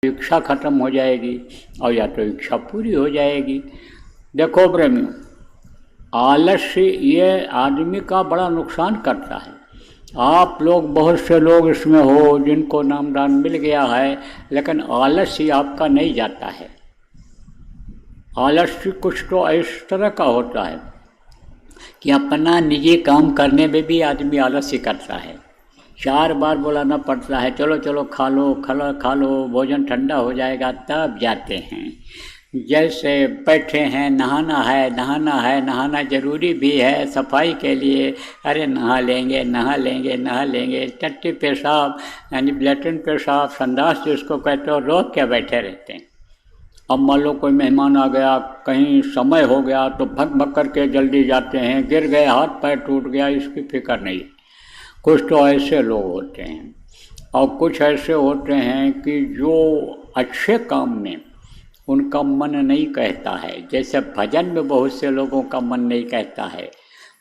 इच्छा खत्म हो जाएगी और या तो इच्छा पूरी हो जाएगी। देखो प्रेमियों, आलस्य ये आदमी का बड़ा नुकसान करता है। आप लोग, बहुत से लोग इसमें हो जिनको नामदान मिल गया है, लेकिन आलस्य आपका नहीं जाता है। आलस्य कुछ तो इस तरह का होता है कि अपना निजी काम करने में भी आदमी आलस्य करता है। 4 बार बुलाना पड़ता है, चलो चलो खा लो खा लो, भोजन ठंडा हो जाएगा तब जाते हैं। जैसे बैठे हैं, नहाना है नहाना ज़रूरी भी है सफाई के लिए, अरे नहा लेंगे, टट्टी पेशाब यानी लैट्रिन पेशाब संडास जिसको कहते हो, रोक के बैठे रहते हैं। अब मान लो कोई मेहमान आ गया, कहीं समय हो गया तो भग भग करके जल्दी जाते हैं, गिर गए, हाथ पैर टूट गया, इसकी फिक्र नहीं। कुछ तो ऐसे लोग होते हैं और कुछ ऐसे होते हैं कि जो अच्छे काम में उनका मन नहीं कहता है। जैसे भजन में बहुत से लोगों का मन नहीं कहता है,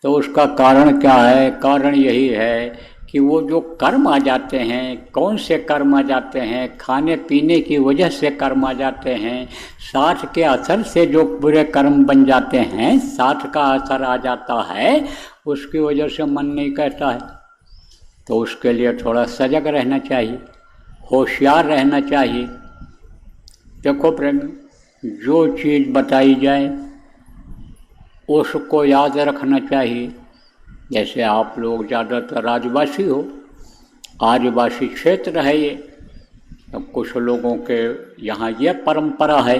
तो उसका कारण क्या है? कारण यही है कि वो जो कर्म आ जाते हैं, कौन से कर्म आ जाते हैं? खाने पीने की वजह से कर्म आ जाते हैं, साथ के असर से जो बुरे कर्म बन जाते हैं, साथ का असर आ जाता है, उसकी वजह से मन नहीं कहता है। तो उसके लिए थोड़ा सजग रहना चाहिए, होशियार रहना चाहिए। देखो प्रेम, जो चीज़ बताई जाए उसको याद रखना चाहिए। जैसे आप लोग ज़्यादातर आदिवासी हो, आदिवासी क्षेत्र है ये, अब कुछ लोगों के यहाँ ये परंपरा है।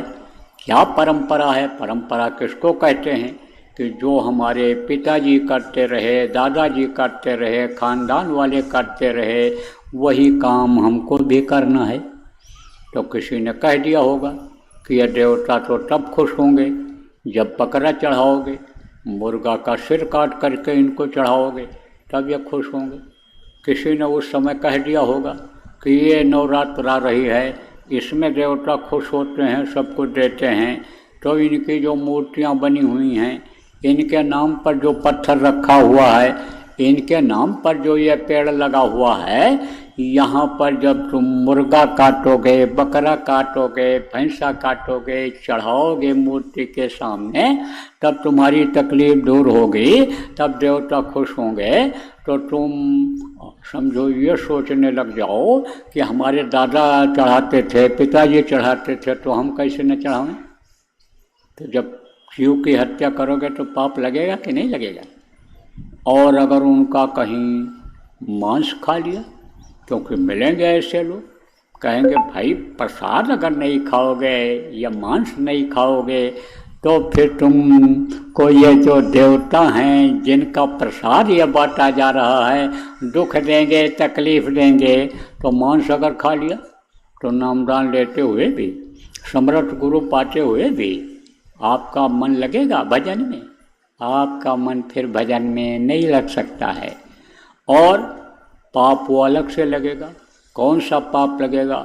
क्या परंपरा है? परंपरा किसको कहते हैं कि जो हमारे पिताजी करते रहे, दादाजी करते रहे, खानदान वाले करते रहे, वही काम हमको भी करना है। तो किसी ने कह दिया होगा कि ये देवता तो तब खुश होंगे जब बकरा चढ़ाओगे, मुर्गा का सिर काट करके इनको चढ़ाओगे, तब ये खुश होंगे। किसी ने उस समय कह दिया होगा कि ये नवरात्र आ रही है, इसमें देवता खुश होते हैं, सब कुछ देते हैं, तो इनकी जो मूर्तियाँ बनी हुई हैं, इनके नाम पर जो पत्थर रखा हुआ है, इनके नाम पर जो ये पेड़ लगा हुआ है, यहाँ पर जब तुम मुर्गा काटोगे, बकरा काटोगे, भैंसा काटोगे, चढ़ाओगे मूर्ति के सामने, तब तुम्हारी तकलीफ दूर होगी, तब देवता खुश होंगे। तो तुम समझो ये सोचने लग जाओ कि हमारे दादा चढ़ाते थे, पिताजी चढ़ाते थे, तो हम कैसे न चढ़ाएं? तो जब जीव की हत्या करोगे तो पाप लगेगा कि नहीं लगेगा? और अगर उनका कहीं मांस खा लिया, क्योंकि मिलेंगे ऐसे लोग, कहेंगे भाई प्रसाद अगर नहीं खाओगे या मांस नहीं खाओगे तो फिर तुम को ये जो देवता हैं जिनका प्रसाद ये बांटा जा रहा है, दुख देंगे, तकलीफ देंगे। तो मांस अगर खा लिया तो नामदान लेते हुए भी, समर्थ गुरु पाते हुए भी आपका मन लगेगा भजन में? आपका मन फिर भजन में नहीं लग सकता है। और पाप वो अलग से लगेगा। कौन सा पाप लगेगा?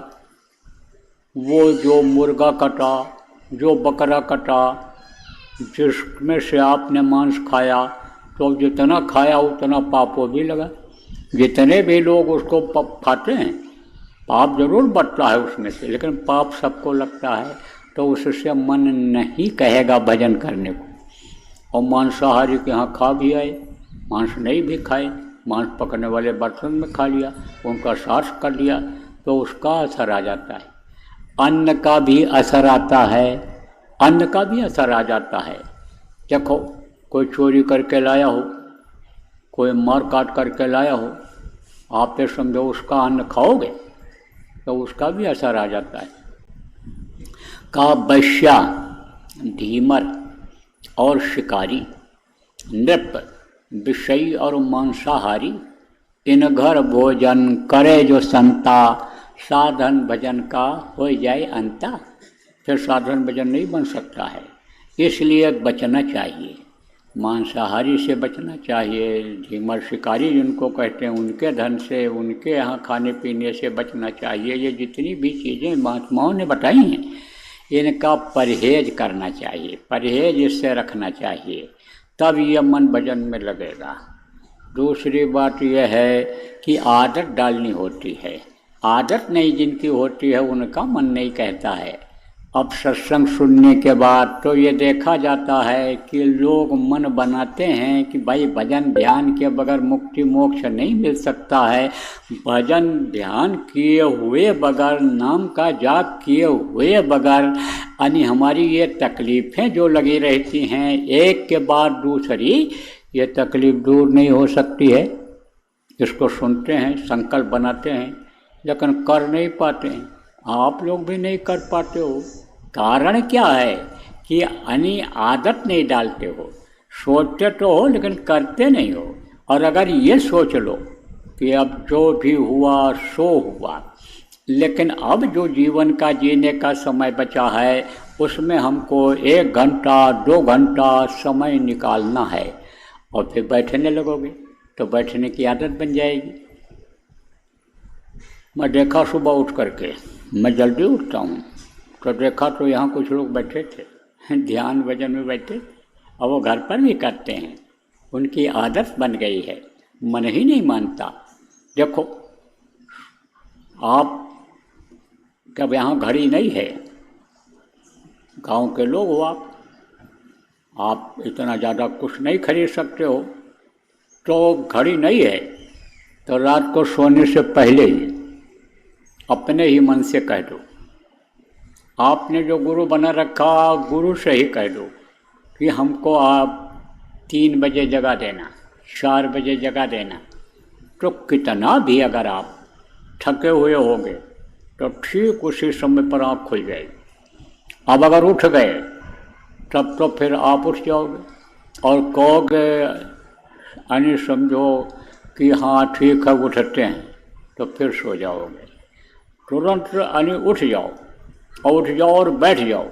वो जो मुर्गा कटा, जो बकरा कटा, जिसमें से आपने मांस खाया, तो जितना खाया उतना पाप वो भी लगा। जितने भी लोग उसको खाते हैं, पाप जरूर बढ़ता है उसमें से, लेकिन पाप सबको लगता है, तो उससे मन नहीं कहेगा भजन करने को। और मांसाहारी के यहाँ खा भी आए, मांस नहीं भी खाए, मांस पकड़ने वाले बर्तन में खा लिया, उनका साफ कर लिया, तो उसका असर आ जाता है। अन्न का भी असर आता है, अन्न का भी असर आ जाता है। देखो, कोई चोरी करके लाया हो, कोई मार काट करके लाया हो, आप ये समझो उसका अन्न खाओगे तो उसका भी असर आ जाता है। का वैश्या, धीमर और शिकारी, नृप, विषयी और मांसाहारी, इन घर भोजन करे जो संता, साधन भजन का हो जाए अंता। फिर साधन भजन नहीं बन सकता है, इसलिए बचना चाहिए। मांसाहारी से बचना चाहिए, धीमर शिकारी जिनको कहते हैं उनके धन से, उनके यहाँ खाने पीने से बचना चाहिए। ये जितनी भी चीज़ें महात्माओं ने बताई हैं, इनका परहेज करना चाहिए, परहेज इससे रखना चाहिए, तब यह मन भजन में लगेगा। दूसरी बात यह है कि आदत डालनी होती है। आदत नहीं जिनकी होती है उनका मन नहीं कहता है। अब सत्संग सुनने के बाद तो ये देखा जाता है कि लोग मन बनाते हैं कि भाई भजन ध्यान के बगैर मुक्ति मोक्ष नहीं मिल सकता है। भजन ध्यान किए हुए बगैर, नाम का जाप किए हुए बगैर, यानी हमारी ये तकलीफ़ें जो लगी रहती हैं एक के बाद दूसरी, ये तकलीफ़ दूर नहीं हो सकती है। इसको सुनते हैं, संकल्प बनाते हैं, लेकिन कर नहीं पाते हैं। आप लोग भी नहीं कर पाते हो। कारण क्या है कि यानी आदत नहीं डालते हो। सोचते तो हो लेकिन करते नहीं हो। और अगर ये सोच लो कि अब जो भी हुआ सो हुआ, लेकिन अब जो जीवन का जीने का समय बचा है उसमें हमको 1 घंटा 2 घंटा समय निकालना है, और फिर बैठने लगोगे तो बैठने की आदत बन जाएगी। मैं देखा सुबह उठ करके, मैं जल्दी उठता हूँ, तो देखा तो यहाँ कुछ लोग बैठे थे, ध्यान भजन में बैठे, और वो घर पर भी करते हैं। उनकी आदत बन गई है, मन ही नहीं मानता। देखो आप, जब यहाँ घड़ी नहीं है, गांव के लोग हो आप इतना ज़्यादा कुछ नहीं खरीद सकते हो, तो घड़ी नहीं है तो रात को सोने से पहले ही अपने ही मन से कह दो, आपने जो गुरु बना रखा गुरु से ही कह दो कि हमको आप 3 बजे जगा देना, 4 बजे जगा देना। तो कितना भी अगर आप थके हुए होंगे तो ठीक उसी समय पर आँख खुल जाएगी। अब अगर उठ गए तब तो फिर आप उठ जाओगे और कहोगे, यानी समझो कि हाँ ठीक है उठते हैं, तो फिर सो जाओगे। तुरंत यानी उठ जाओ और बैठ जाओ,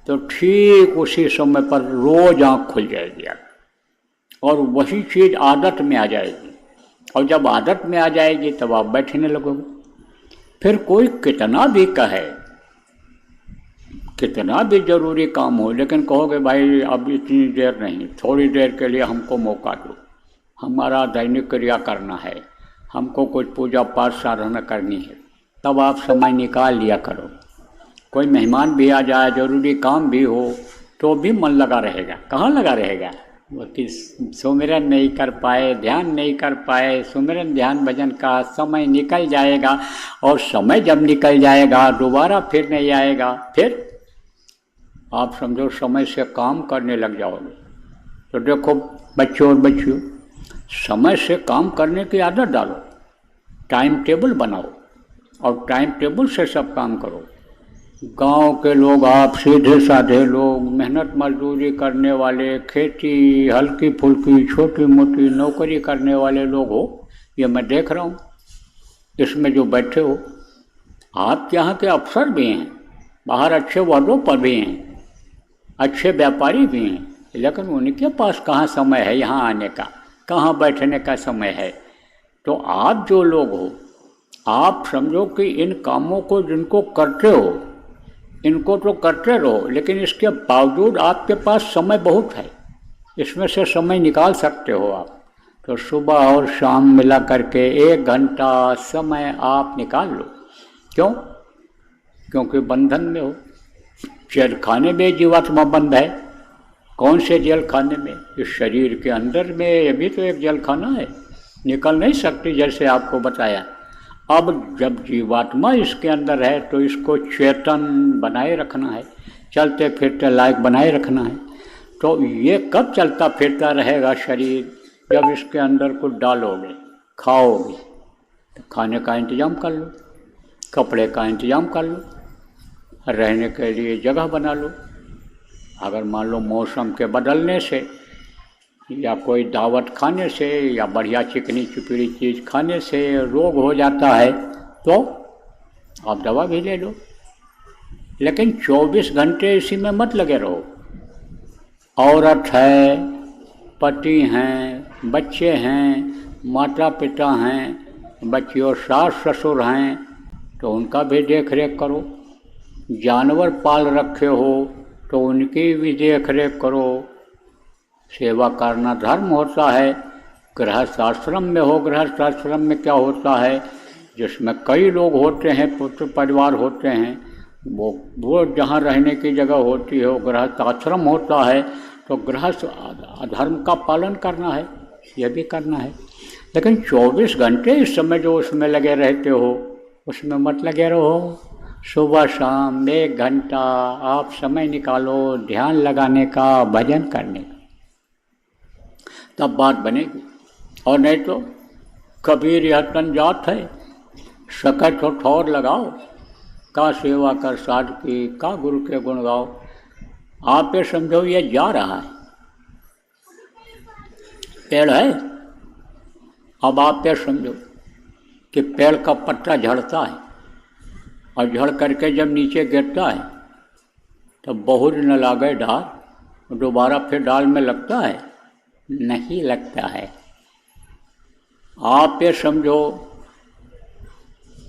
तो ठीक उसी समय पर रोज आँख खुल जाएगी और वही चीज़ आदत में आ जाएगी। और जब आदत में आ जाएगी तब आप बैठने लगोगे। फिर कोई कितना भी कहे, कितना भी ज़रूरी काम हो, लेकिन कहोगे भाई अब इतनी देर नहीं, थोड़ी देर के लिए हमको मौका दो, हमारा दैनिक क्रिया करना है, हमको कुछ पूजा पाठ साधना करनी है, तब आप समय निकाल लिया करो। कोई मेहमान भी आ जाए, ज़रूरी काम भी हो, तो भी मन लगा रहेगा। कहाँ लगा रहेगा? वो कि सुमिरन नहीं कर पाए, ध्यान नहीं कर पाए, सुमिरन ध्यान भजन का समय निकल जाएगा, और समय जब निकल जाएगा दोबारा फिर नहीं आएगा। फिर आप समझो समय से काम करने लग जाओगे। तो देखो बच्चों और बच्चियों, समय से काम करने की आदत डालो, टाइम टेबल बनाओ और टाइम टेबल से सब काम करो। गांव के लोग, आप सीधे साधे लोग, मेहनत मजदूरी करने वाले, खेती हल्की फुल्की छोटी मोटी नौकरी करने वाले लोग हो, ये मैं देख रहा हूँ इसमें जो बैठे हो। आप यहाँ के अफसर भी हैं, बाहर अच्छे वादों पर भी हैं, अच्छे व्यापारी भी हैं, लेकिन उनके पास कहाँ समय है यहाँ आने का, कहाँ बैठने का समय है। तो आप जो लोग हो, आप समझो कि इन कामों को जिनको करते हो, इनको तो करते रहो, लेकिन इसके बावजूद आपके पास समय बहुत है, इसमें से समय निकाल सकते हो आप। तो सुबह और शाम मिला करके 1 घंटा समय आप निकाल लो। क्यों? क्योंकि बंधन में हो। जेल खाने में जीवात्मा बंद है। कौन से जेल खाने में? इस शरीर के अंदर में, ये भी तो एक जेल खाना है, निकल नहीं सकती, जैसे आपको बताया। अब जब जीवात्मा इसके अंदर है तो इसको चेतन बनाए रखना है, चलते फिरते लायक बनाए रखना है। तो ये कब चलता फिरता रहेगा शरीर? जब इसके अंदर कुछ डालोगे, खाओगे, तो खाने का इंतज़ाम कर लो, कपड़े का इंतज़ाम कर लो, रहने के लिए जगह बना लो। अगर मान लो मौसम के बदलने से या कोई दावत खाने से या बढ़िया चिकनी चुपड़ी चीज़ खाने से रोग हो जाता है तो आप दवा भी ले लो, लेकिन 24 घंटे इसी में मत लगे रहो। औरत है, पति हैं, बच्चे हैं, माता पिता हैं, बच्चियों सास ससुर हैं, तो उनका भी देख रेख करो। जानवर पाल रखे हो तो उनकी भी देख रेख करो। सेवा करना धर्म होता है। गृहस्थ आश्रम में हो, गृहस्थ आश्रम में क्या होता है जिसमें कई लोग होते हैं, पुत्र परिवार होते हैं, वो जहाँ रहने की जगह होती है वो गृहस्थ आश्रम होता है, तो गृहस्थ धर्म का पालन करना है, यह भी करना है। लेकिन 24 घंटे इस समय जो उसमें लगे रहते हो, उसमें मत लगे रहो। सुबह शाम 1 घंटा आप समय निकालो ध्यान लगाने का, भजन करने का, तब बात बनेगी। और नहीं तो कबीर यह तन जात है, सकत हो ठौर लगाओ, का सेवा कर साध की, का गुरु के गुण गाओ। आप ये समझो ये जा रहा है, पेड़ है, अब आप ये समझो कि पेड़ का पत्ता झड़ता है और झड़ करके जब नीचे गिरता है तो बहुत न लागे डाल, दोबारा फिर डाल में लगता है, नहीं लगता है। आप ये समझो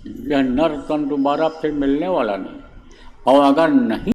यह नर तन दोबारा फिर मिलने वाला नहीं, और अगर नहीं